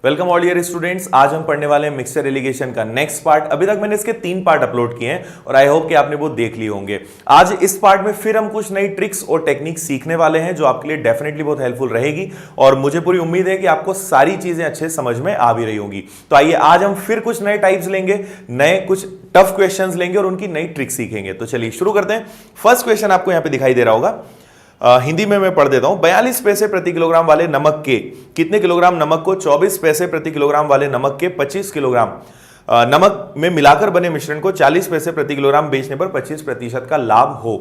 Welcome all dear students. आज हम पढ़ने वाले हैं मिक्सचर एलिगेशन का नेक्स्ट पार्ट। अभी तक मैंने इसके 3 पार्ट अपलोड किए हैं और आई होप कि आपने वो देख लिए होंगे। आज इस पार्ट में फिर हम कुछ नई ट्रिक्स और टेक्निक सीखने वाले हैं जो आपके लिए डेफिनेटली बहुत हेल्पफुल रहेगी और मुझे पूरी उम्मीद है कि आपको सारी चीजें अच्छे समझ में आ भी रही होंगी। तो आइए आज हम फिर कुछ नए टाइप्स लेंगे, नए कुछ टफ क्वेश्चंस लेंगे और उनकी नई ट्रिक सीखेंगे। तो चलिए शुरू करते हैं। फर्स्ट क्वेश्चन आपको यहां पे दिखाई दे रहा होगा, हिंदी में मैं पढ़ देता हूं। 42 पैसे प्रति किलोग्राम वाले नमक के कितने किलोग्राम नमक को 24 पैसे प्रति किलोग्राम वाले नमक के 25 किलोग्राम नमक में मिलाकर बने मिश्रण को 40 पैसे प्रति किलोग्राम बेचने पर 25% का लाभ हो।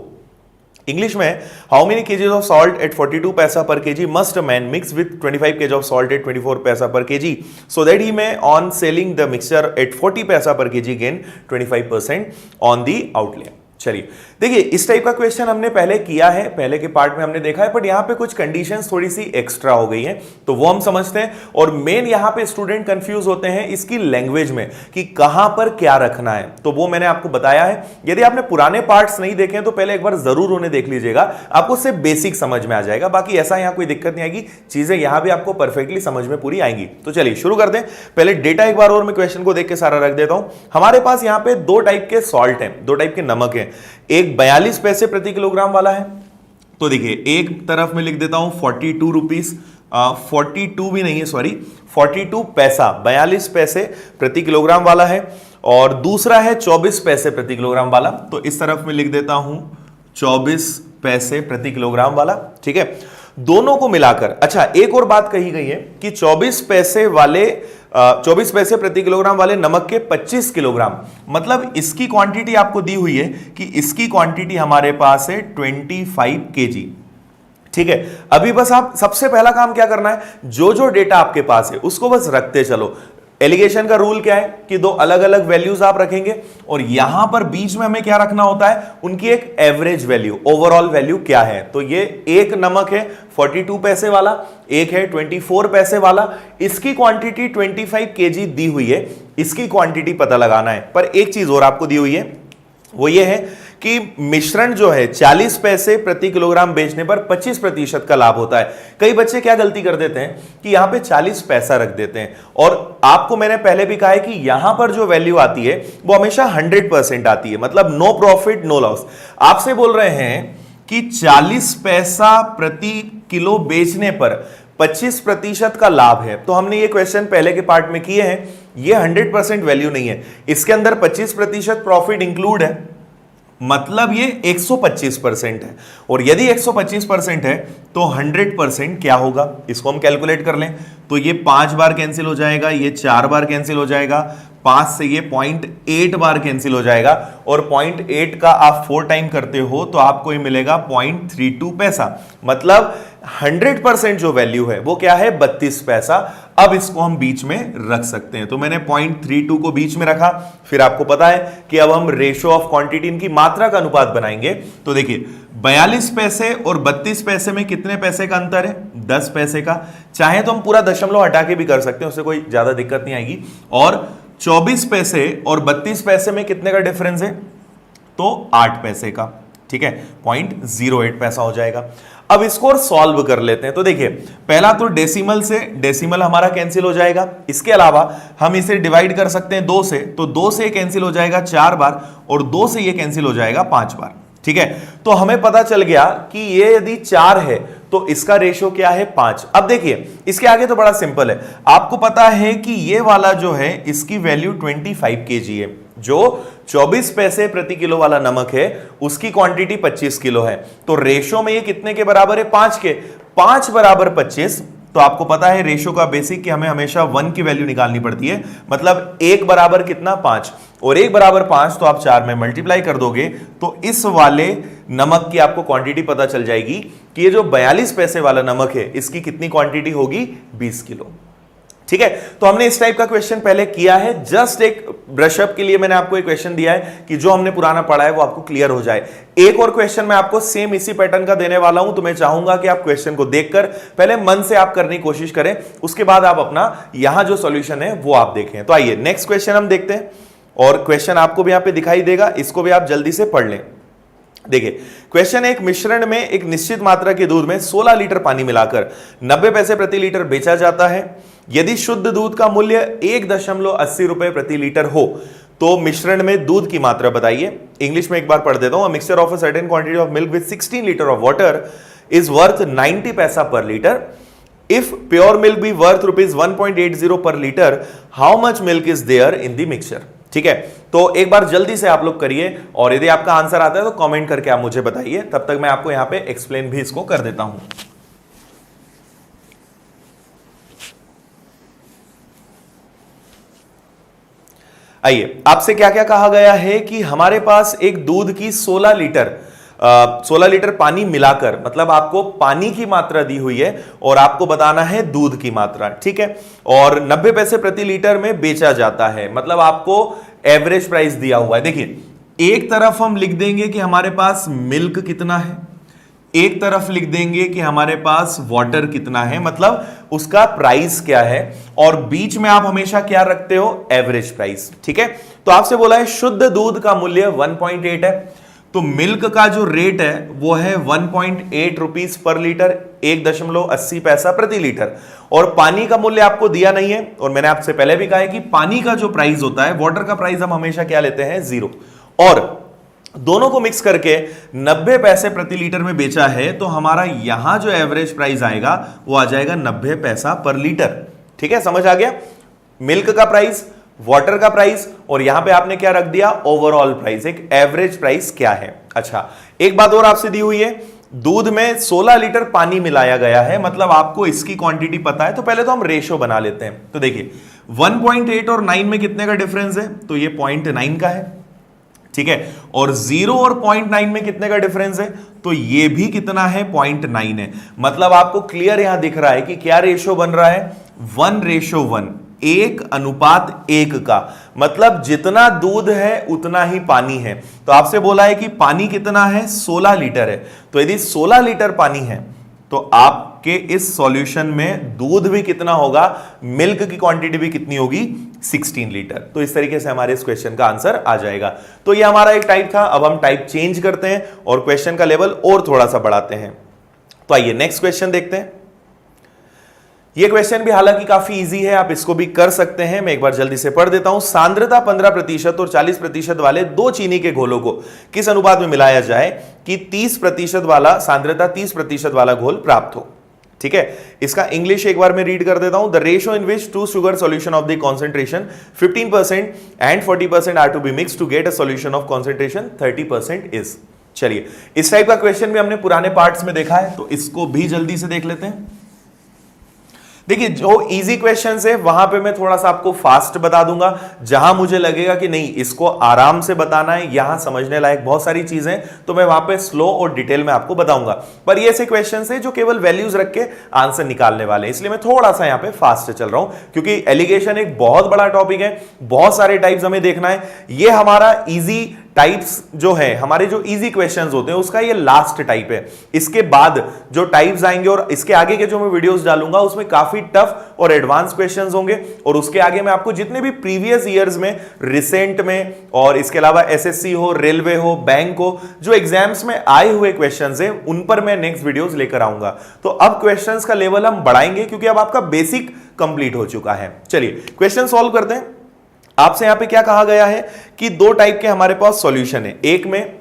इंग्लिश में, how many kgs of salt at 42 paisa per kg must a man mix with 25 kg of salt at 24 paisa per kg so that he may on selling the mixture at 40 paisa per kg gain 25% on the outlay. चलिए देखिए, इस type का question हमने पहले किया है, पहले के पार्ट में हमने देखा है, बट यहां पे कुछ कंडीशंस थोड़ी सी एक्स्ट्रा हो गई हैं, तो वो हम समझते हैं। और मेन यहां पे स्टूडेंट कंफ्यूज होते हैं इसकी लैंग्वेज में कि कहां पर क्या रखना है, तो वो मैंने आपको बताया है। यदि आपने पुराने पार्ट्स नहीं देखे तो पहले एक बार जरूर उन्हें देख लीजिएगा, आपको उससे बेसिक समझ में आ जाएगा। बाकी ऐसा यहां कोई दिक्कत नहीं आएगी, चीजें यहां भी आपको परफेक्टली समझ में पूरी आएंगी। तो चलिए शुरू करते हैं। पहले डेटा एक बार और मैं क्वेश्चन को देख के सारा रख देता हूं। हमारे पास यहां पे 2 टाइप के सॉल्ट हैं, 2 टाइप के नमक हैं। एक 42 पैसे प्रति किलोग्राम वाला है, तो देखिए एक तरफ में लिख देता हूं 42 रुपीस, 42 भी नहीं है सॉरी 42 पैसा, 42 पैसे प्रति किलोग्राम वाला है। और दूसरा है 24 पैसे प्रति किलोग्राम वाला, तो इस तरफ में लिख देता हूं 24 पैसे प्रति किलोग्राम वाला। ठीक है, दोनों को मिलाकर, अच्छा एक और बात कही गई है कि 24 पैसे प्रति किलोग्राम वाले नमक के 25 किलोग्राम, मतलब इसकी क्वांटिटी आपको दी हुई है कि इसकी क्वांटिटी हमारे पास है 25 केजी। ठीक है, अभी बस आप सबसे पहला काम क्या करना है, जो जो डेटा आपके पास है उसको बस रखते चलो। एलिगेशन का रूल क्या है कि 2 अलग अलग वैल्यूज आप रखेंगे और यहां पर बीच में हमें क्या रखना होता है, उनकी एक एवरेज वैल्यू, ओवरऑल वैल्यू क्या है। तो ये एक नमक है 42 पैसे वाला, एक है 24 पैसे वाला, इसकी क्वांटिटी 25 केजी दी हुई है, इसकी क्वांटिटी पता लगाना है। पर एक चीज और आपको दी हुई है, वो ये है कि मिश्रण जो है 40 पैसे प्रति किलोग्राम बेचने पर 25% का लाभ होता है। कई बच्चे क्या गलती कर देते हैं कि यहां पे 40 पैसा रख देते हैं, और आपको मैंने पहले भी कहा है कि यहां पर जो वैल्यू आती है वो हमेशा 100% आती है, मतलब नो प्रॉफिट नो लॉस। आपसे बोल रहे हैं कि 40 पैसा प्रति किलो बेचने पर 25% का लाभ है, तो हमने ये क्वेश्चन पहले के पार्ट में किए हैं। ये 100% वैल्यू नहीं है, इसके अंदर 25% प्रॉफिट इंक्लूड है, मतलब ये 125% है। और यदि 125% है तो 100% क्या होगा, इसको हम कैलकुलेट कर लें तो ये 5 बार कैंसिल हो जाएगा, ये 4 बार कैंसिल हो जाएगा, 5 से ये 0.8 बार कैंसिल हो जाएगा, और 0.8 का आप 4 टाइम करते हो तो आपको ये मिलेगा 0.32 पैसा। मतलब 100% जो वैल्यू है वो क्या है, 32 पैसा। अब इसको हम बीच में रख सकते हैं, तो मैंने 0.32 को बीच में रखा। फिर आपको पता है कि अब हम रेशो ऑफ क्वांटिटी, इनकी मात्रा का अनुपात बनाएंगे। तो देखिए 42 पैसे और 32 पैसे में कितने पैसे का अंतर है, 10 पैसे का। चाहे तो हम पूरा दशमलव हटा के भी कर सकते हैं, उससे कोई ज्यादा दिक्कत नहीं आएगी। और 24 पैसे और 32 पैसे में कितने का डिफरेंस है, तो 8 पैसे का। ठीक है, 0.08 पैसा हो जाएगा। अब इसको और सॉल्व कर लेते हैं। तो देखिए पहला तो डेसिमल से डेसिमल हमारा कैंसिल हो जाएगा, इसके अलावा हम इसे डिवाइड कर सकते हैं 2 से, तो 2 से कैंसिल हो जाएगा 4 बार और 2 से ये कैंसिल हो जाएगा 5 बार। ठीक है, तो हमें पता चल गया कि ये यदि 4 है तो इसका रेशो क्या है, 5। अब देखिए इसके आगे तो बड़ा सिंपल है, आपको पता है कि ये वाला जो है इसकी वैल्यू 25 केजी है, जो 24 पैसे प्रति किलो वाला नमक है उसकी क्वांटिटी 25 किलो है, तो रेशो में ये कितने के बराबर है, 5 के। 5 बराबर 25, तो आपको पता है रेशो का बेसिक कि हमें हमेशा 1 की वैल्यू निकालनी पड़ती है, मतलब 1 बराबर कितना, 5, और 1 बराबर 5, तो आप 4 में मल्टीप्लाई कर दोगे तो इस वाले नमक की आपको क्वांटिटी पता चल जाएगी कि ये जो 42 पैसे वाला नमक है इसकी कितनी क्वांटिटी होगी, 20 किलो। ठीक है, तो हमने इस टाइप का क्वेश्चन पहले किया है। जस्ट एक ब्रशअप के लिए मैंने आपको एक क्वेश्चन दिया है कि जो हमने पुराना पढ़ा है वो आपको क्लियर हो जाए। एक और क्वेश्चन मैं आपको सेम इसी पैटर्न का देने वाला हूं, तो मैं चाहूंगा कि आप क्वेश्चन को देखकर पहले मन से आप करने की कोशिश करें, उसके बाद आप अपना यहां जो सॉल्यूशन है वो आप देखें। तो आइए नेक्स्ट क्वेश्चन हम देखते हैं, और क्वेश्चन आपको भी यहां पे दिखाई देगा, इसको भी आप जल्दी से पढ़ लें। देखिए क्वेश्चन, एक मिश्रण में एक निश्चित मात्रा के दूध में 16 लीटर पानी मिलाकर 90 पैसे प्रति लीटर बेचा जाता है। यदि शुद्ध दूध का मूल्य 1.80 रुपए प्रति लीटर हो तो मिश्रण में दूध की मात्रा बताइए। इंग्लिश में एक बार पढ़ देता हूं। Mixture of a certain quantity of milk with 16 litre of water is worth 90 paisa per litre. If pure milk be worth rupees 1.80 per litre, how much milk is there in the mixture. ठीक है, तो एक बार जल्दी से आप लोग करिए और यदि आपका आंसर आता है तो कमेंट करके आप मुझे बताइए, तब तक मैं आपको यहां पे एक्सप्लेन भी इसको कर देता हूं। आइए, आपसे क्या क्या कहा गया है कि हमारे पास एक दूध की 16 लीटर पानी मिलाकर, मतलब आपको पानी की मात्रा दी हुई है और आपको बताना है दूध की मात्रा। ठीक है, और 90 पैसे प्रति लीटर में बेचा जाता है, मतलब आपको एवरेज प्राइस दिया हुआ है। देखिए, एक तरफ हम लिख देंगे कि हमारे पास मिल्क कितना है, एक तरफ लिख देंगे कि हमारे पास वाटर कितना है, मतलब उसका प्राइस क्या है, और बीच में आप हमेशा क्या रखते हो, एवरेज प्राइस। ठीक है, तो आपसे बोला है शुद्ध दूध का मूल्य 1.8 है, तो मिल्क का जो रेट है वो है 1.8 रुपीज पर लीटर, 1.80 पैसा प्रति लीटर, और पानी का मूल्य आपको दिया नहीं है। और मैंने आपसे पहले भी कहा है कि पानी का जो प्राइस होता है, वाटर का प्राइस हम हमेशा क्या लेते हैं, 0, और दोनों को मिक्स करके 90 पैसे प्रति लीटर में बेचा है, तो हमारा यहां जो एवरेज प्राइस आएगा वो आ जाएगा 90 पैसा पर लीटर। ठीक है, समझ आ गया। मिल्क का प्राइस, वाटर का प्राइस, और यहां पे आपने क्या रख दिया, ओवरऑल प्राइस, एक एवरेज प्राइस क्या है। अच्छा, एक बात और आपसे दी हुई है, दूध में 16 लीटर पानी मिलाया गया है, मतलब आपको इसकी क्वांटिटी पता है, तो पहले तो हम रेशो बना लेते हैं। तो देखिए 1.8 और 9 में कितने का डिफरेंस है, तो ये 0.9 का है। ठीक है, और 0 और 0.9 में कितने का डिफरेंस है, तो ये भी कितना है, 0.9 है। मतलब आपको क्लियर यहां दिख रहा है कि क्या रेशो बन रहा है, 1:1, 1:1 का, मतलब जितना दूध है उतना ही पानी है। तो आपसे बोला है कि पानी कितना है, 16 लीटर है, तो यदि 16 लीटर पानी है तो आपके इस सॉल्यूशन में दूध भी कितना होगा, मिल्क की क्वांटिटी भी कितनी होगी, 16 लीटर। तो इस तरीके से हमारे इस क्वेश्चन का आंसर आ जाएगा। तो ये हमारा एक टाइप था, अब हम टाइप चेंज करते हैं और क्वेश्चन का लेवल और थोड़ा सा बढ़ाते हैं। तो आइए नेक्स्ट क्वेश्चन देखते हैं। ये क्वेश्चन भी हालांकि काफी इजी है, आप इसको भी कर सकते हैं। मैं एक बार जल्दी से पढ़ देता हूं। सांद्रता 15% और 40% वाले दो चीनी के घोलों को किस अनुपात में मिलाया जाए कि 30% वाला सांद्रता 30% वाला घोल प्राप्त हो। ठीक है, इसका इंग्लिश एक बार मैं रीड कर देता हूं। The ratio in which two sugar solution of the concentration 15% and 40% are to be mix to get a solution of concentration 30% is. चलिए, इस टाइप का क्वेश्चन भी हमने पुराने पार्ट्स में देखा है, तो इसको भी जल्दी से देख लेते हैं। देखिए, जो इजी क्वेश्चंस है वहां पे मैं थोड़ा सा आपको फास्ट बता दूंगा, जहां मुझे लगेगा कि नहीं इसको आराम से बताना है, यहां समझने लायक बहुत सारी चीजें, तो मैं वहां पे स्लो और डिटेल में आपको बताऊंगा। पर ये ऐसे क्वेश्चंस है जो केवल वैल्यूज रख के आंसर निकालने वाले हैं, इसलिए मैं थोड़ा सा यहां पे फास्ट चल रहा हूं, क्योंकि एलिगेशन एक बहुत बड़ा टॉपिक है, बहुत सारे टाइप्स हमें देखना है। ये हमारा इजी टाइप्स जो है, हमारे जो इजी क्वेश्चंस होते हैं उसका ये लास्ट टाइप है। इसके बाद जो टाइप्स आएंगे और इसके आगे के जो मैं वीडियोस डालूंगा उसमें काफी टफ और एडवांस क्वेश्चंस होंगे, और उसके आगे मैं आपको जितने भी प्रीवियस ईयर्स में, रिसेंट में, और इसके अलावा एसएससी हो, रेलवे हो, बैंक हो, जो एग्जाम्स में आए हुए क्वेश्चंस हैं उन पर मैं नेक्स्ट वीडियोस लेकर आऊंगा। तो अब क्वेश्चंस का लेवल हम बढ़ाएंगे क्योंकि अब आपका बेसिक कंप्लीट हो चुका है। चलिए क्वेश्चन सॉल्व करते हैं। आपसे यहां पे क्या कहा गया है कि दो टाइप के हमारे पास सॉल्यूशन है, एक में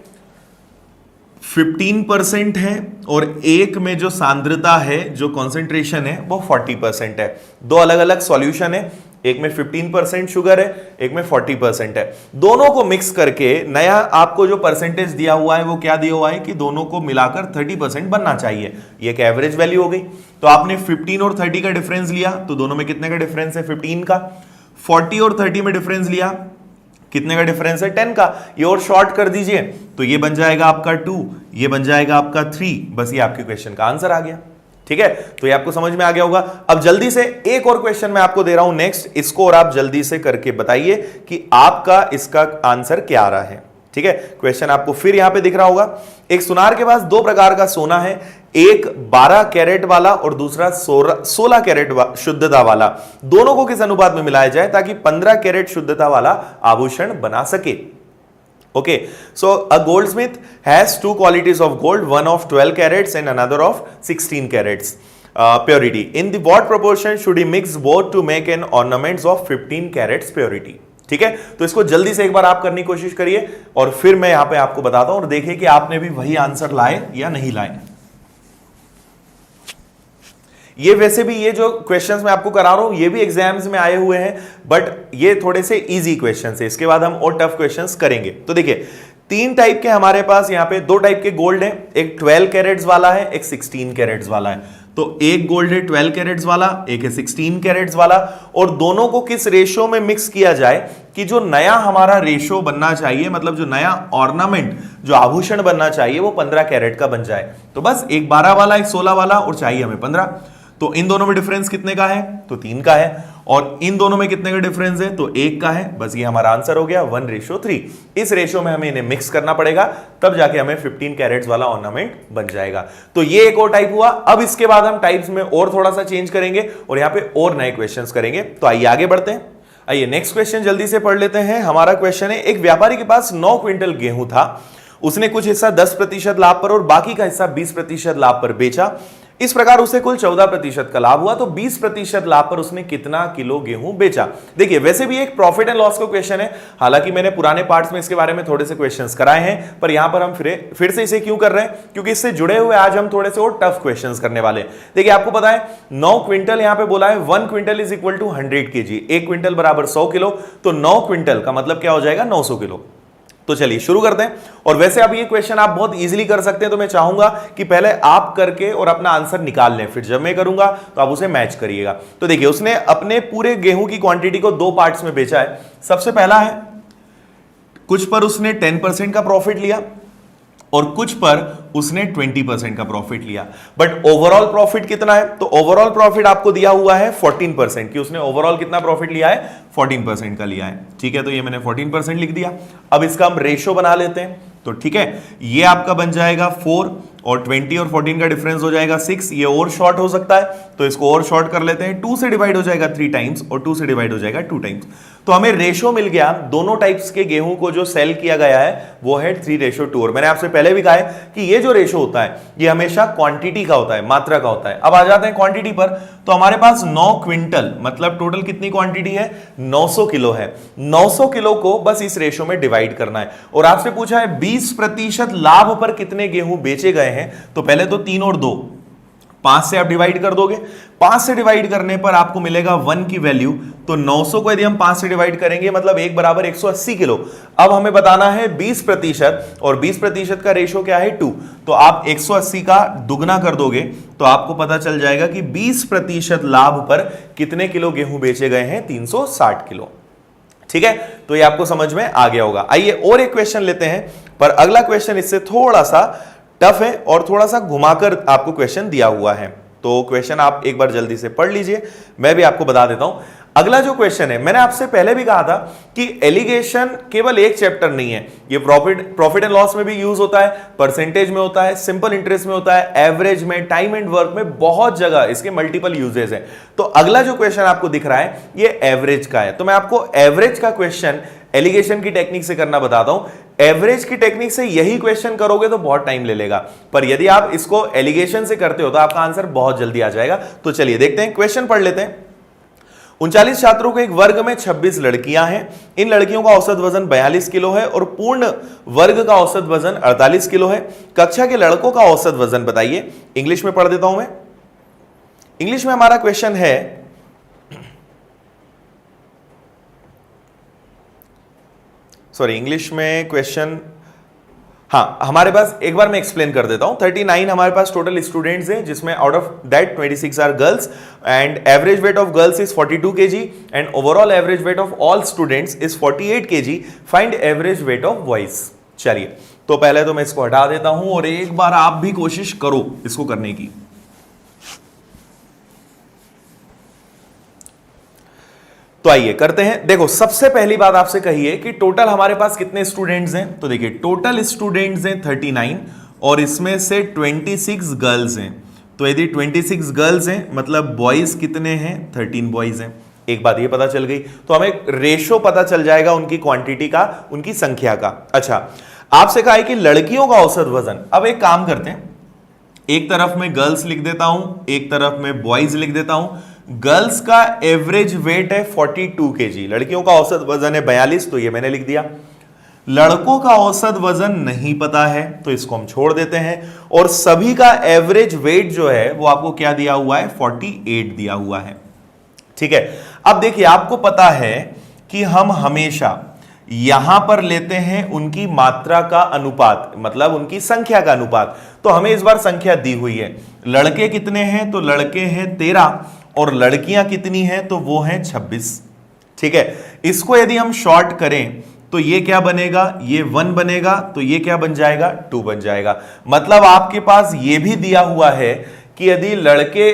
15% है और एक में जो सांद्रता है, जो कॉन्सेंट्रेशन है वो 40% है। दो अलग अलग सॉल्यूशन है, एक में 15% शुगर है, एक में 40% है। दोनों को मिक्स करके नया आपको जो परसेंटेज दिया हुआ है वो क्या दिया हुआ है कि दोनों को मिलाकर 30% बनना चाहिए। ये एक एवरेज वैल्यू हो गई। तो आपने 15 और 30 का डिफरेंस लिया, तो दोनों में कितने का डिफरेंस है, 15 का। 40 और 30 में डिफरेंस लिया, कितने का डिफरेंस है, 10 का। ये और शॉर्ट कर दीजिए, तो ये बन जाएगा आपका 2, ये बन जाएगा आपका 3। बस ये आपके क्वेश्चन का आंसर आ गया। ठीक है, तो ये आपको समझ में आ गया होगा। अब जल्दी से एक और क्वेश्चन मैं आपको दे रहा हूं नेक्स्ट, इसको और आप जल्दी से करके बताइए कि आपका इसका आंसर क्या आ रहा है। ठीक है, क्वेश्चन आपको फिर यहां पे दिख रहा होगा। एक सुनार के पास दो प्रकार का सोना है, एक 12 कैरेट वाला और दूसरा 16 कैरेट शुद्धता वाला। दोनों को किस अनुपात में मिलाया जाए ताकि 15 कैरेट शुद्धता वाला आभूषण बना सके। Okay, so a goldsmith has two qualities of gold, one of 12 carats and another of 16 carats. Purity in the what proportion should he mix both to make an ornaments of 15 carats purity. ठीक है, तो इसको जल्दी से एक बार आप करने की कोशिश करिए और फिर मैं यहां पे आपको बताता हूं और देखिए कि आपने भी वही आंसर लाए या नहीं लाए। ये वैसे भी ये जो क्वेश्चंस मैं आपको करा रहा हूं ये भी एग्जाम्स में आए हुए हैं, बट ये थोड़े से इजी क्वेश्चंस है। इसके बाद हम और टफ क्वेश्चंस करेंगे। तो देखिए 3 टाइप के हमारे पास यहाँ पे 2 टाइप के गोल्ड है, एक 12 कैरेट्स वाला है, एक 16 कैरेट्स वाला है। तो एक गोल्ड है 12 कैरेट्स वाला, एक है 16 कैरेट्स वाला, और दोनों को किस रेशो में मिक्स किया जाए कि जो नया हमारा रेशो बनना चाहिए, मतलब जो नया ऑर्नामेंट जो आभूषण बनना चाहिए वो 15 कैरेट का बन जाए। तो बस एक 12 वाला एक 16 वाला और चाहिए हमें 15। तो इन दोनों में डिफरेंस कितने का है? तो 3 का है। और इन दोनों में कितने का डिफरेंस है? तो 1 का है। बस ये हमारा आंसर हो गया 1:3। इस रेशो में हमें इन्हें मिक्स करना पड़ेगा, तब जाके हमें 15 कैरेट्स वाला ऑर्नामेंट बन जाएगा। तो ये एक और टाइप हुआ। अब इसके बाद हम टाइप्स में और थोड़ा सा चेंज करेंगे और यहाँ पे और नए क्वेश्चंस करेंगे। तो आइए आगे बढ़ते हैं। आइए नेक्स्ट क्वेश्चन जल्दी से पढ़ लेते हैं। हमारा क्वेश्चन है, एक व्यापारी के पास 9 क्विंटल गेहूं था। उसने कुछ हिस्सा 10% लाभ पर और बाकी का हिस्सा 20% लाभ पर बेचा। इस प्रकार उसे कुल 14% का लाभ हुआ। तो 20% लाभ पर उसने कितना किलो गेहूं बेचा? देखिए वैसे भी एक प्रॉफिट एंड लॉस का क्वेश्चन है। हालांकि मैंने पुराने पार्ट्स में इसके बारे में थोड़े से क्वेश्चंस कराए हैं, पर यहां पर हम फिर से इसे क्यों कर रहे हैं? क्योंकि इससे जुड़े हुए आज हम थोड़े से और टफ क्वेश्चंस करने वाले हैं। देखिए आपको पता है 9 क्विंटल यहां पे बोला है, 1 quintal is equal to 100 kg। 1 quintal बराबर 100 किलो। तो 9 क्विंटल का मतलब क्या हो जाएगा? 900 किलो। तो चलिए शुरू करते हैं। और वैसे अब ये क्वेश्चन आप बहुत इजीली कर सकते हैं, तो मैं चाहूंगा कि पहले आप करके और अपना आंसर निकाल लें, फिर जब मैं करूंगा तो आप उसे मैच करिएगा। तो देखिए उसने अपने पूरे गेहूं की क्वांटिटी को 2 पार्ट्स में बेचा है। सबसे पहला है कुछ पर उसने 10% का प्रॉफिट लिया और कुछ पर उसने 20% का प्रॉफिट लिया। बट ओवरऑल प्रॉफिट कितना है? तो ओवरऑल प्रॉफिट आपको दिया हुआ है 14% कि उसने ओवरऑल कितना प्रॉफिट लिया है? 14% का लिया है। ठीक है, तो ये मैंने 14% लिख दिया। अब इसका हम रेशो बना लेते हैं। तो ठीक है, ये आपका बन जाएगा 4 और 20 और 14 का डिफरेंस हो जाएगा 6। ये और शॉर्ट हो सकता है तो इसको और शॉर्ट कर लेते हैं। 2 से डिवाइड हो जाएगा 3 टाइम्स और 2 से डिवाइड हो जाएगा 2 टाइम्स। तो हमें रेशो मिल गया। दोनों टाइप्स के गेहूं को जो सेल किया गया है वो है 3:2। और मैंने आपसे पहले भी कहा है कि ये जो रेशो होता है ये हमेशा क्वांटिटी का होता है, मात्रा का होता है। अब आ जाते हैं क्वांटिटी पर। तो हमारे पास 9 क्विंटल मतलब टोटल कितनी क्वांटिटी है? 900 किलो है। 900 किलो को बस इस रेशो में डिवाइड करना है। और आपसे पूछा है 20% लाभ पर कितने गेहूं बेचे गए हैं। तो पहले तो 3 और 2 5 से आप डिवाइड कर दोगे। 5 से डिवाइड करने पर आपको मिलेगा 1 की वैल्यू। तो 900 को यदि हम 5 से डिवाइड करेंगे मतलब 1 बराबर 180 किलो। अब हमें बताना है 20% और 20% का रेशो क्या है? 2। तो आप 180 का दुगना कर दोगे तो आपको पता चल जाएगा कि 20% लाभ पर कितने किलो गेहूं बेचे गए हैं? 360 किलो। ठीक है, तो ये आपको समझ में आ गया होगा। आइए और एक क्वेश्चन लेते हैं, पर अगला क्वेश्चन इससे थोड़ा सा टफ है और थोड़ा सा घुमाकर आपको क्वेश्चन दिया हुआ है। तो क्वेश्चन आप एक बार जल्दी से पढ़ लीजिए, मैं भी आपको बता देता हूं। अगला जो क्वेश्चन है, मैंने आपसे पहले भी कहा था कि एलिगेशन केवल एक चैप्टर नहीं है, ये प्रॉफिट एंड लॉस में भी यूज होता है, परसेंटेज में होता है, सिंपल इंटरेस्ट में होता है, एवरेज में, टाइम एंड वर्क में, बहुत जगह इसके मल्टीपल यूजेस हैं। तो अगला जो क्वेश्चन आपको दिख रहा है ये एवरेज का है। तो मैं आपको एवरेज का क्वेश्चन एलिगेशन की टेक्निक से करना बताता हूं। एवरेज की टेक्निक से यही क्वेश्चन करोगे तो बहुत टाइम ले लेगा, पर यदि आप इसको एलिगेशन से करते हो तो आपका आंसर बहुत जल्दी आ जाएगा। तो चलिए देखते हैं, क्वेश्चन पढ़ लेते हैं। 39 छात्रों के एक वर्ग में 26 लड़कियां हैं। इन लड़कियों का औसत वजन 42 किलो है और पूर्ण वर्ग का औसत वजन 48 किलो है। कक्षा के लड़कों का औसत वजन बताइए। इंग्लिश में पढ़ देता हूं मैं। इंग्लिश में हमारा क्वेश्चन है, सॉरी इंग्लिश में क्वेश्चन, हाँ हमारे पास एक बार मैं एक्सप्लेन कर देता हूं। 39 हमारे पास टोटल स्टूडेंट्स हैं, जिसमें out of that 26 are girls and average weight of girls is 42 kg and overall average weight of all students is 48 kg। Find average weight of boys. चलिए तो पहले तो मैं इसको हटा देता हूं और एक बार आप भी कोशिश करो इसको करने की। तो आइए करते हैं। देखो सबसे पहली बात आपसे कही है कि टोटल हमारे पास कितने स्टूडेंट्स हैं। तो देखिए टोटल स्टूडेंट्स हैं 39 और इसमें से 26 गर्ल्स हैं। तो यदि 26 गर्ल्स हैं मतलब बॉयज कितने हैं? 13 बॉयज हैं। एक बात ये पता चल गई, तो हमें रेशो पता चल जाएगा उनकी क्वांटिटी का, उनकी संख्या का। अच्छा, आपसे कहा है कि लड़कियों का औसत वजन। अब एक काम करते हैं, एक तरफ में गर्ल्स लिख देता हूं, एक तरफ में बॉयज लिख देता हूं। गर्ल्स का एवरेज वेट है 42 केजी, लड़कियों का औसत वजन है 42, तो ये मैंने लिख दिया। लड़कों का औसत वजन नहीं पता है तो इसको हम छोड़ देते हैं, और सभी का एवरेज वेट जो है वो आपको क्या दिया हुआ है, 48 दिया हुआ है। ठीक है, अब देखिए आपको पता है कि हम हमेशा यहां पर लेते हैं उनकी मात्रा का अनुपात, मतलब उनकी संख्या का अनुपात। तो हमें इस बार संख्या दी हुई है, लड़के कितने हैं, तो लड़के हैं 13 और लड़कियां कितनी हैं, तो वो हैं 26। ठीक है, इसको यदि हम शॉर्ट करें तो ये क्या बनेगा, ये 1 बनेगा, तो ये क्या बन जाएगा, 2 बन जाएगा। मतलब आपके पास ये भी दिया हुआ है कि यदि लड़के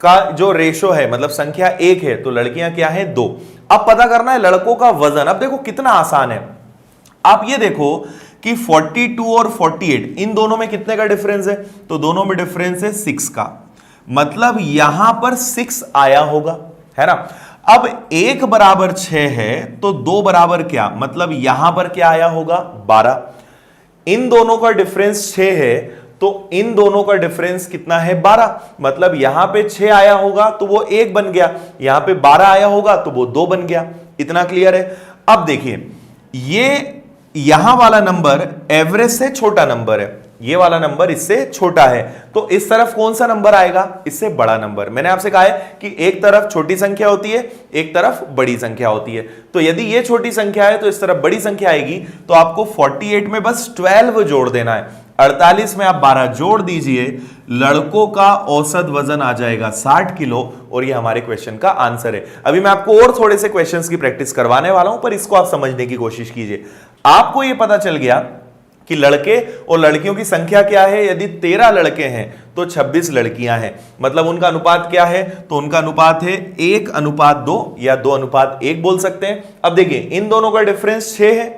का जो रेशो है, मतलब संख्या 1 है, तो लड़कियां क्या है, 2। अब पता करना है लड़कों का वजन। अब देखो कितना आसान है, आप ये देखो कि 42 और 48 इन दोनों में कितने का डिफरेंस है, तो दोनों में डिफरेंस है 6 का, मतलब यहां पर 6 आया होगा, है ना। अब 1 बराबर 6 है तो 2 बराबर क्या, मतलब यहां पर क्या आया होगा, 12। इन दोनों का डिफरेंस 6 है तो इन दोनों का डिफरेंस कितना है, 12। मतलब यहां पे 6 आया होगा तो वो 1 बन गया, यहां पे 12 आया होगा तो वो 2 बन गया। इतना क्लियर है। अब देखिए ये यहां वाला नंबर एवरेज से छोटा नंबर है, ये वाला नंबर इससे छोटा है, तो इस तरफ कौन सा नंबर आएगा, इससे बड़ा नंबर। मैंने आपसे कहा है कि एक तरफ छोटी संख्या होती है, एक तरफ बड़ी संख्या होती है। तो यदि ये छोटी संख्या है तो इस तरफ बड़ी संख्या आएगी, तो आपको 48 में बस 12 जोड़ देना है। 48 में आप 12 जोड़ दीजिए, लड़कों का औसत वजन आ जाएगा 60 किलो, और ये हमारे क्वेश्चन का आंसर है। अभी मैं आपको और थोड़े से क्वेश्चंस की प्रैक्टिस करवाने वाला हूं, पर इसको आप समझने की कोशिश कीजिए। आपको ये पता चल गया कि लड़के और लड़कियों की संख्या क्या है। यदि 13 लड़के हैं तो 26 लड़कियां हैं, मतलब उनका अनुपात क्या है, तो उनका अनुपात है 1:2 या 2:1 बोल सकते हैं। अब देखिए इन दोनों का डिफरेंस 6 है,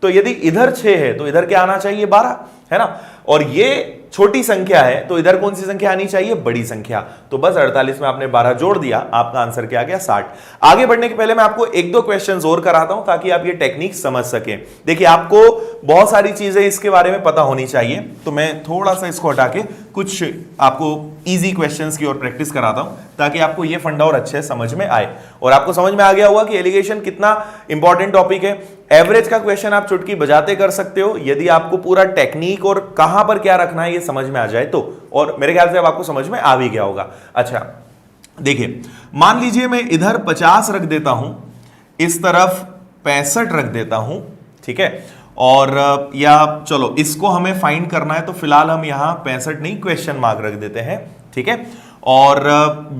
तो यदि इधर 6 है तो इधर क्या आना चाहिए, 12, है ना। और ये छोटी संख्या है तो इधर कौन सी संख्या आनी चाहिए, बड़ी संख्या। तो बस 48 में आपने 12 जोड़ दिया, आपका आंसर क्या आ गया, 60। आगे बढ़ने के पहले मैं आपको 1-2 क्वेश्चंस और कराता हूं ताकि आप ये टेक्निक समझ सकें। देखिए आपको बहुत सारी चीजें इसके बारे में पता होनी चाहिए, तो मैं थोड़ा सा इसको हटा के कुछ आपको इजी क्वेश्चंस की और प्रैक्टिस कराता हूं ताकि आपको ये फंडा और अच्छे समझ में आए। और आपको समझ में आ गया होगा कि एलिगेशन कितना इंपॉर्टेंट टॉपिक है। एवरेज का क्वेश्चन आप चुटकी बजाते कर सकते हो यदि आपको पूरा टेक्निक और कहां पर क्या रखना है ये समझ में आ जाए तो, और मेरे ख्याल से अब आपको समझ में आ भी गया होगा। अच्छा देखिए, मान लीजिए मैं इधर 50 रख देता हूं, इस तरफ 65 रख देता हूं, ठीक है, और या चलो इसको हमें फाइंड करना है तो फिलहाल हम यहां 65 नहीं क्वेश्चन मार्क रख देते हैं, ठीक है। और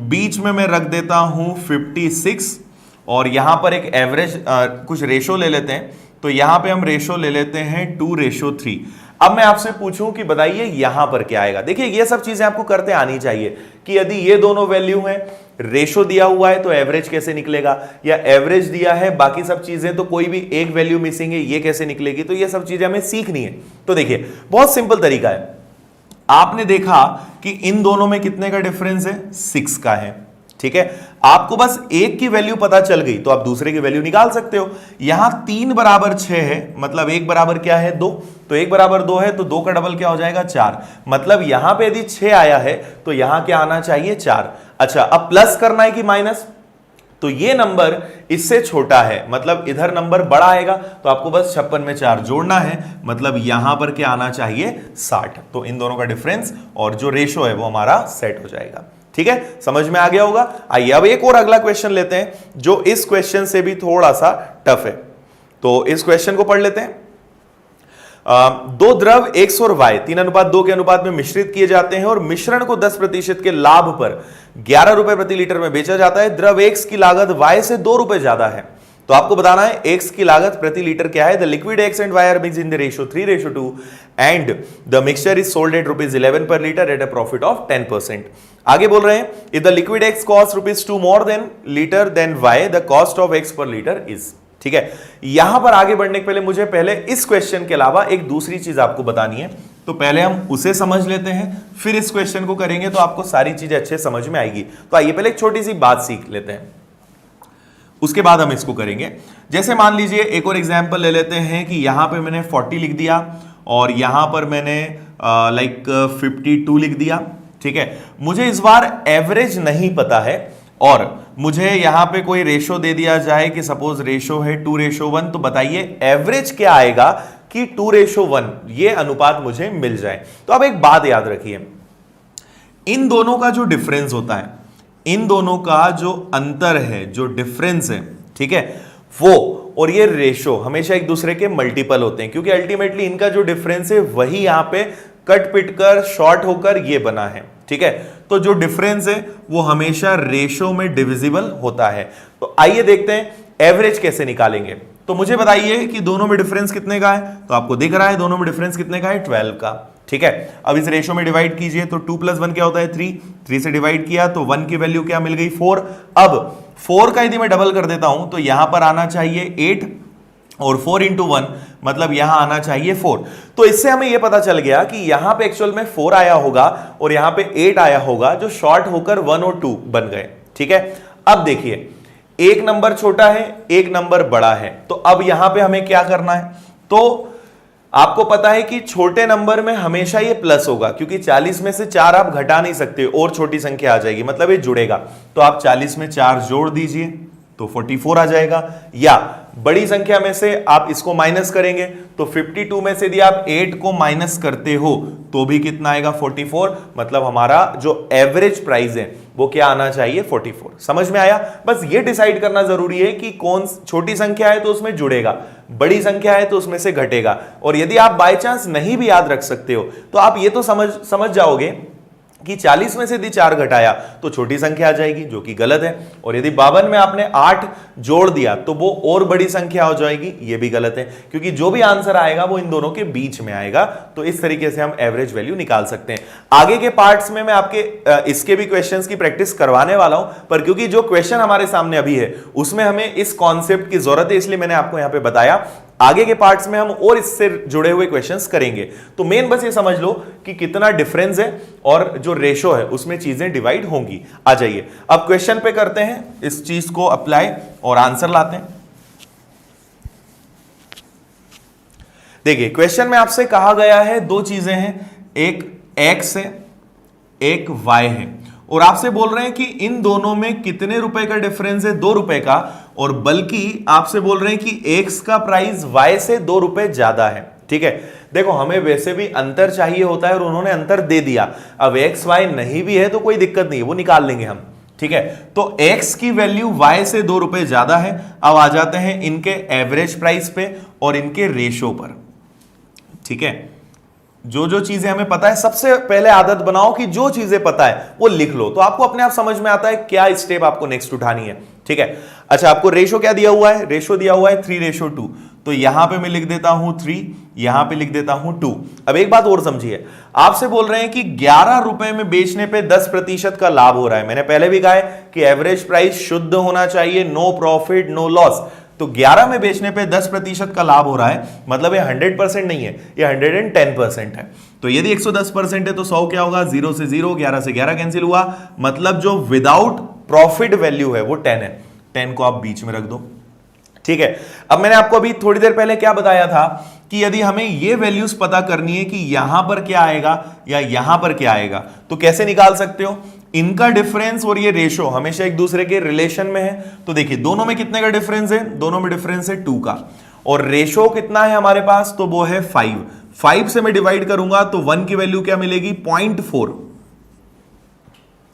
बीच में मैं रख देता हूं 56, और यहां पर एक एवरेज कुछ रेशो ले लेते हैं, तो यहां पे हम रेशो ले लेते हैं 2:3। अब मैं आपसे पूछूं कि बताइए यहां पर क्या आएगा। देखिए ये सब चीजें आपको करते आनी चाहिए कि यदि ये दोनों वैल्यू हैं, रेशो दिया हुआ है तो एवरेज कैसे निकलेगा, या एवरेज दिया है बाकी सब चीजें तो कोई भी एक वैल्यू मिसिंग है, ये कैसे निकलेगी। तो ये सब चीजें हमें सीखनी है। तो देखिए बहुत सिंपल तरीका है, आपने देखा कि इन दोनों में कितने का डिफरेंस है, 6 का है, ठीक है। आपको बस एक की वैल्यू पता चल गई तो आप दूसरे की वैल्यू निकाल सकते हो। यहां 3 बराबर 6 है, मतलब 1 बराबर क्या है, 2, तो 1 बराबर 2 है तो 2 का डबल क्या हो जाएगा, 4। मतलब यहां पे यदि 6 आया है तो यहां क्या आना चाहिए, 4। अच्छा अब प्लस करना है कि माइनस, तो ये नंबर इससे छोटा है, मतलब इधर नंबर बड़ा आएगा, तो आपको बस 56 में 4 जोड़ना है, मतलब यहां पर क्या आना चाहिए, 60। तो इन दोनों का डिफरेंस और जो रेशो है वो हमारा सेट हो जाएगा। ठीक है, समझ में आ गया होगा। आइए अब एक और अगला क्वेश्चन लेते हैं जो इस क्वेश्चन से भी थोड़ा सा टफ है, तो इस क्वेश्चन को पढ़ लेते हैं। दो द्रव X और Y 3:2 के अनुपात में मिश्रित किए जाते हैं और मिश्रण को 10% के लाभ पर 11 रुपए प्रति लीटर में बेचा जाता है। द्रव X की लागत Y से 2 रुपए ज्यादा है, तो आपको बताना है X की लागत प्रति लीटर क्या है। The liquid X and Y are mixed in the ratio 3:2 and the mixture is sold at ₹11 per litre at a profit of 10%। आगे बोल रहे हैं if the liquid X cost ₹2 more than litre than Y the cost of X per litre is. ठीक है, यहां पर आगे बढ़ने के पहले मुझे पहले इस क्वेश्चन के अलावा एक दूसरी चीज आपको बतानी है, तो पहले हम उसे समझ लेते हैं, फिर इस क्वेश्चन को करेंगे तो आपको सारी चीजें अच्छे समझ में आएगी। तो आइए पहले एक छोटी सी बात सीख लेते हैं, उसके बाद हम इसको करेंगे। जैसे मान लीजिए एक और एग्जांपल ले लेते हैं कि यहां पे मैंने 40 लिख दिया और यहां पर मैंने लाइक 52 लिख दिया। ठीक है, मुझे इस बार एवरेज नहीं पता है और मुझे यहां पे कोई रेशो दे दिया जाए कि सपोज रेशो है 2:1, तो बताइए एवरेज क्या आएगा कि 2:1 ये अनुपात मुझे मिल जाए। तो अब एक बात याद रखिए, इन दोनों का जो डिफरेंस होता है, इन दोनों का जो अंतर है, जो डिफरेंस है, ठीक है, वो और ये रेशो हमेशा एक दूसरे के मल्टीपल होते हैं, क्योंकि अल्टीमेटली इनका जो डिफरेंस है वही यहां पे कट पिट कर शॉर्ट होकर ये बना है। ठीक है, तो जो डिफरेंस है वो हमेशा रेशो में डिविजिबल होता है। तो आइए देखते हैं एवरेज कैसे निकालेंगे। तो मुझे बताइए कि दोनों में डिफरेंस कितने का है, तो आपको दिख रहा है दोनों में डिफरेंस कितने का है, 12 का। ठीक है, अब इस रेशो में डिवाइड कीजिए तो 2 + 1 क्या होता है, 3 से डिवाइड किया तो 1 की वैल्यू क्या मिल गई, 4। अब 4 का यदि मैं डबल कर देता हूं तो यहां पर आना चाहिए 8 और 4 × 1 मतलब यहां आना चाहिए 4। तो इससे हमें यह पता चल गया कि यहां पे एक्चुअल में 4 आया होगा और यहां पे 8 आया होगा, जो शॉर्ट होकर 1 और 2 बन गए। ठीक है, अब देखिए एक नंबर छोटा है, एक नंबर बड़ा है, तो अब यहां पे हमें क्या करना है, तो आपको पता है कि छोटे नंबर में हमेशा ये प्लस होगा, क्योंकि 40 में से 4 आप घटा नहीं सकते और छोटी संख्या आ जाएगी, मतलब ये जुड़ेगा। तो आप 40 में 4 जोड़ दीजिए तो 44 आ जाएगा, या बड़ी संख्या में से आप इसको माइनस करेंगे तो 52 में से यदि आप 8 को माइनस करते हो तो भी कितना आएगा, 44। मतलब हमारा जो एवरेज प्राइस है वो क्या आना चाहिए, 44। समझ में आया? बस ये डिसाइड करना जरूरी है कि कौन छोटी संख्या है तो उसमें जुड़ेगा, बड़ी संख्या है तो उसमें से घटेगा। और यदि आप बाय चांस नहीं भी याद रख सकते हो तो आप ये तो समझ जाओगे कि 40 में से यदि 4 घटाया तो छोटी संख्या आ जाएगी, जो कि गलत है। और यदि 52 में आपने 8 जोड़ दिया तो वो और बड़ी संख्या हो जाएगी, ये भी गलत है, क्योंकि जो भी आंसर आएगा वो इन दोनों के बीच में आएगा। तो इस तरीके से हम एवरेज वैल्यू निकाल सकते हैं। आगे के पार्ट्स में मैं आपके इसके भी क्वेश्चंस की प्रैक्टिस करवाने वाला हूं, पर क्योंकि जो क्वेश्चन हमारे सामने अभी है उसमें हमें इस कॉन्सेप्ट की जरूरत है, इसलिए मैंने आपको यहां पे बताया। आगे के पार्ट्स में हम और इससे जुड़े हुए क्वेश्चंस करेंगे। तो मेन बस ये समझ लो कि कितना डिफरेंस है और जो रेशो है उसमें चीजें डिवाइड होंगी। आ जाइए अब क्वेश्चन पे करते हैं इस चीज को अप्लाई और आंसर लाते हैं। देखिए क्वेश्चन में आपसे कहा गया है दो चीजें हैं, एक x है एक y है, और आपसे बोल रहे हैं कि इन दोनों में कितने रुपए का डिफरेंस है, 2 रुपए का, और बल्कि आपसे बोल रहे हैं कि x का प्राइस y से 2 रुपए ज्यादा है। ठीक है, देखो हमें वैसे भी अंतर चाहिए होता है और उन्होंने अंतर दे दिया। अब x y नहीं भी है तो कोई दिक्कत नहीं है, वो निकाल लेंगे हम। ठीक है, तो x की वैल्यू y से 2 रुपए ज्यादा है। अब आ जाते हैं इनके एवरेज प्राइस पे और इनके रेशो पर। ठीक है, जो जो चीजें हमें पता है, सबसे पहले आदत बनाओ कि जो चीजें पता है वो लिख लो, तो आपको अपने आप समझ में आता है क्या स्टेप आपको नेक्स्ट उठानी है। ठीक है, अच्छा आपको रेशो क्या दिया हुआ है, रेशो दिया हुआ है 3:2, तो यहां पे मैं लिख देता हूं 3, यहां पे लिख देता हूं 2। अब एक बात और समझिए, आपसे बोल रहे हैं कि 11 रुपए में बेचने पे 10% का लाभ हो रहा है। मैंने पहले भी कहा है कि एवरेज प्राइस शुद्ध होना चाहिए, नो प्रॉफिट नो लॉस। तो 11 में बेचने पे 10% का लाभ हो रहा है, मतलब ये 100% नहीं है, ये 110% है। तो यदि 110% है तो 100 क्या होगा, 0 से 0, 11 से 11 कैंसिल हुआ, मतलब जो विदाउट प्रॉफिट वैल्यू है वो 10 है। 10 को आप बीच में रख दो। ठीक है, अब मैंने आपको अभी थोड़ी देर पहले क्या बताया था कि यदि हमें ये वैल्यूज पता करनी है कि यहां पर क्या आएगा या यहां पर क्या आएगा, तो कैसे निकाल सकते हो, इनका डिफरेंस और ये रेशो हमेशा एक दूसरे के रिलेशन में है। तो देखिए दोनों में कितने का डिफरेंस है, दोनों में डिफरेंस है 2 का, और रेशो कितना है हमारे पास, तो वो है 5। 5 से मैं डिवाइड करूंगा तो 1 की वैल्यू क्या मिलेगी, 0.4।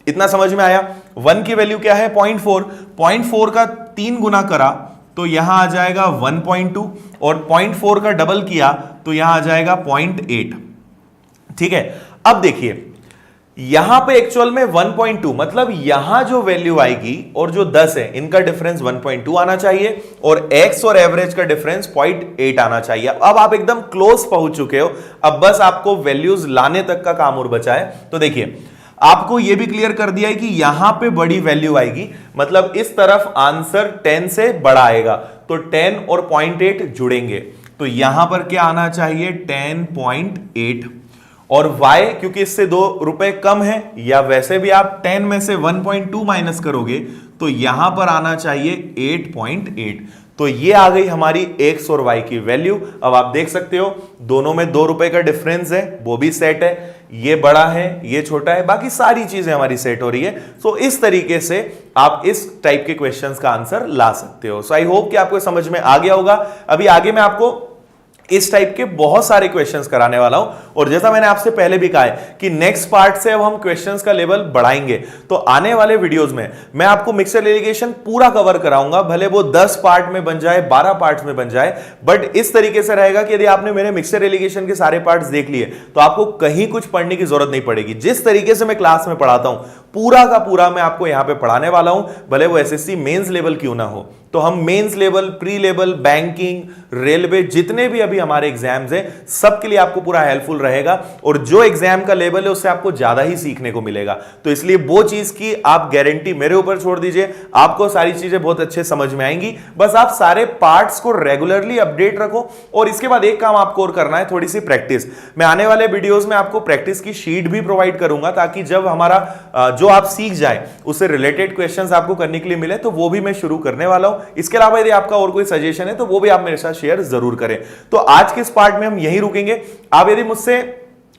इतना समझ में आया? 1 की वैल्यू क्या है, 0.4। 0.4 का 3 गुना करा तो यहां आ जाएगा 1.2, और 0.4 का डबल किया तो यहां आ जाएगा 0.8। ठीक है, अब देखिए यहां पे एक्चुअल में 1.2, मतलब यहां जो वैल्यू आएगी और जो 10 है इनका डिफरेंस 1.2 आना चाहिए, और x और एवरेज का डिफरेंस 0.8 आना चाहिए। अब आप एकदम क्लोज पहुंच चुके हो, अब बस आपको वैल्यूज लाने तक का काम और बचा है। तो देखिए आपको यह भी क्लियर कर दिया है कि यहां पे बड़ी वैल्यू आएगी, मतलब इस तरफ आंसर 10 से बड़ा आएगा, तो 10 और 0.8 जुड़ेंगे, तो यहां पर क्या आना चाहिए, 10.8। और y क्योंकि इससे 2 रुपए कम है, या वैसे भी आप 10 में से 1.2 माइनस करोगे तो यहां पर आना चाहिए 8.8। तो ये आ गई हमारी x और y की वैल्यू। अब आप देख सकते हो दोनों में 2 रुपए का डिफरेंस है, वो भी सेट है, ये बड़ा है ये छोटा है, बाकी सारी चीजें हमारी सेट हो रही है। सो इस तरीके से आप इस टाइप के क्वेश्चंस का आंसर ला सकते हो। सो आई होप कि आपको समझ में आ गया होगा। अभी आगे मैं आपको इस टाइप के बहुत सारे क्वेश्चंस कराने वाला हूं, और जैसा मैंने आपसे पहले भी कहा है कि नेक्स्ट पार्ट से अब हम क्वेश्चंस का लेवल बढ़ाएंगे। तो आने वाले वीडियोस में मैं आपको मिक्सर इरिगेशन पूरा कवर कराऊंगा, भले वो 10 पार्ट में बन जाए, 12 पार्ट्स में बन जाए, बट इस तरीके से रहेगा कि यदि आपने मेरे मिक्सर इरिगेशन के सारे पार्ट्स देख लिए तो आपको कहीं कुछ पढ़ने की जरूरत नहीं पड़ेगी। जिस तरीके से मैं क्लास में पढ़ाता हूं पूरा का पूरा मैं आपको यहां पे पढ़ाने वाला हूं, भले वो एसएससी मेंस लेवल क्यों ना हो। तो हम mains level, pre level, banking, railway, जितने भी अभी हमारे एग्जाम्स हैं सबके लिए आपको पूरा हेल्पफुल रहेगा, और जो एग्जाम का लेवल है उससे आपको ज्यादा ही सीखने को मिलेगा। तो इसलिए वो चीज की आप गारंटी मेरे ऊपर छोड़ दीजिए, आपको सारी चीजें बहुत अच्छे समझ में आएंगी। बस आप सारे पार्ट्स को रेगुलरली अपडेट रखो, और इसके बाद एक काम आपको और करना है, थोड़ी सी प्रैक्टिस। मैं आने वाले वीडियोस में आपको प्रैक्टिस की शीट भी प्रोवाइड करूंगा, ताकि जब हमारा जो आप सीख जाए उससे रिलेटेड क्वेश्चंस आपको करने के लिए मिले, तो वो भी मैं शुरू करने वाला हूं। इसके अलावा यदि आपका और कोई सजेशन है तो वो भी आप मेरे साथ शेयर जरूर करें। तो आज के इस पार्ट में हम यहीं रुकेंगे। आप यदि मुझसे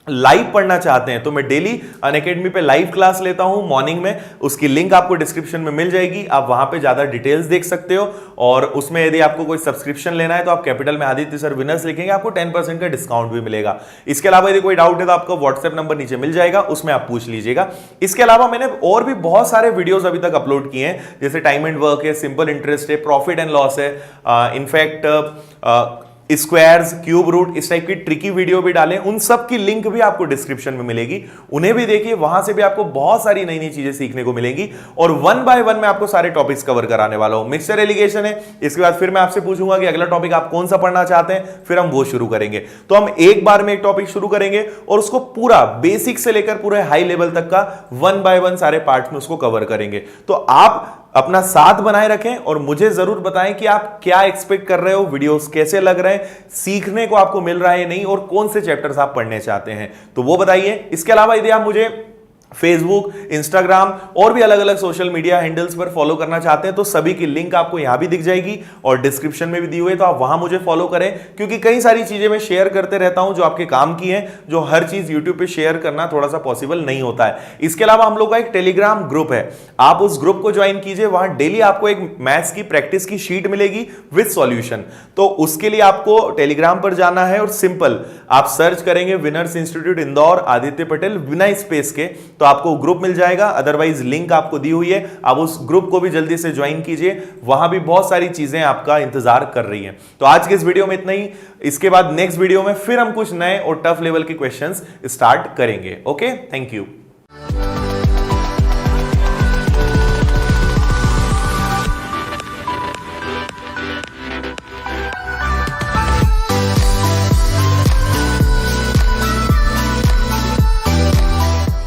लाइव पढ़ना चाहते हैं तो मैं डेली अनअकैडमी पे लाइव क्लास लेता हूं मॉर्निंग में, उसकी लिंक आपको डिस्क्रिप्शन में मिल जाएगी, आप वहां पे ज्यादा डिटेल्स देख सकते हो। और उसमें यदि आपको कोई सब्सक्रिप्शन लेना है तो आप कैपिटल में आदित्य सर विनर्स लिखेंगे, आपको 10% का डिस्काउंट भी मिलेगा। इसके अलावा यदि कोई डाउट है तो आपको व्हाट्सएप नंबर नीचे मिल जाएगा, उसमें आप पूछ लीजिएगा। इसके अलावा मैंने और भी बहुत सारे वीडियोस अभी तक अपलोड किए हैं, जैसे टाइम एंड वर्क है, सिंपल इंटरेस्ट है, प्रॉफिट एंड लॉस है, इनफैक्ट स्क्वायर्स, क्यूब रूट, इस टाइप की ट्रिकी वीडियो भी डालें। उन सब की लिंक भी आपको डिस्क्रिप्शन में मिलेगी, उन्हें भी देखिए, वहां से भी आपको बहुत सारी नई नई चीजें सीखने को मिलेंगी। और 1 बाय 1 मैं आपको सारे टॉपिक्स कवर कराने वाला हूं। मिक्सचर एलिगेशन है, इसके बाद फिर मैं आपसे पूछूंगा कि अगला टॉपिक आप कौन सा पढ़ना चाहते हैं, फिर हम वो शुरू करेंगे। तो हम एक बार में एक टॉपिक शुरू करेंगे और उसको पूरा बेसिक से लेकर पूरे हाई लेवल तक का 1 बाय 1 सारे पार्ट्स में उसको कवर करेंगे। तो आप अपना साथ बनाए रखें और मुझे जरूर बताएं कि आप क्या एक्सपेक्ट कर रहे हो, वीडियोस कैसे लग रहे हैं, सीखने को आपको मिल रहा है नहीं, और कौन से चैप्टर्स आप पढ़ने चाहते हैं, तो वो बताइए। इसके अलावा यदि आप मुझे फेसबुक, इंस्टाग्राम और भी अलग अलग सोशल मीडिया हैंडल्स पर फॉलो करना चाहते हैं तो सभी की लिंक आपको यहां भी दिख जाएगी और डिस्क्रिप्शन में भी दी हुई है, तो आप वहां मुझे फॉलो करें, क्योंकि कई सारी चीजें मैं शेयर करते रहता हूं जो आपके काम की है, जो हर चीज यूट्यूब पे शेयर करना थोड़ा सा पॉसिबल नहीं होता है। इसके अलावा हम लोग का एक टेलीग्राम ग्रुप है, आप उस ग्रुप को ज्वाइन कीजिए, वहां डेली आपको एक मैथ्स की प्रैक्टिस की शीट मिलेगी विद सॉल्यूशन। तो उसके लिए आपको टेलीग्राम पर जाना है, और सिंपल आप सर्च करेंगे विनर्स इंस्टीट्यूट इंदौर आदित्य पटेल बिना स्पेस के, तो आपको ग्रुप मिल जाएगा। अदरवाइज लिंक आपको दी हुई है, आप उस ग्रुप को भी जल्दी से ज्वाइन कीजिए, वहां भी बहुत सारी चीजें आपका इंतजार कर रही हैं। तो आज के इस वीडियो में इतना ही, इसके बाद नेक्स्ट वीडियो में फिर हम कुछ नए और टफ लेवल के क्वेश्चंस स्टार्ट करेंगे। Okay, thank you.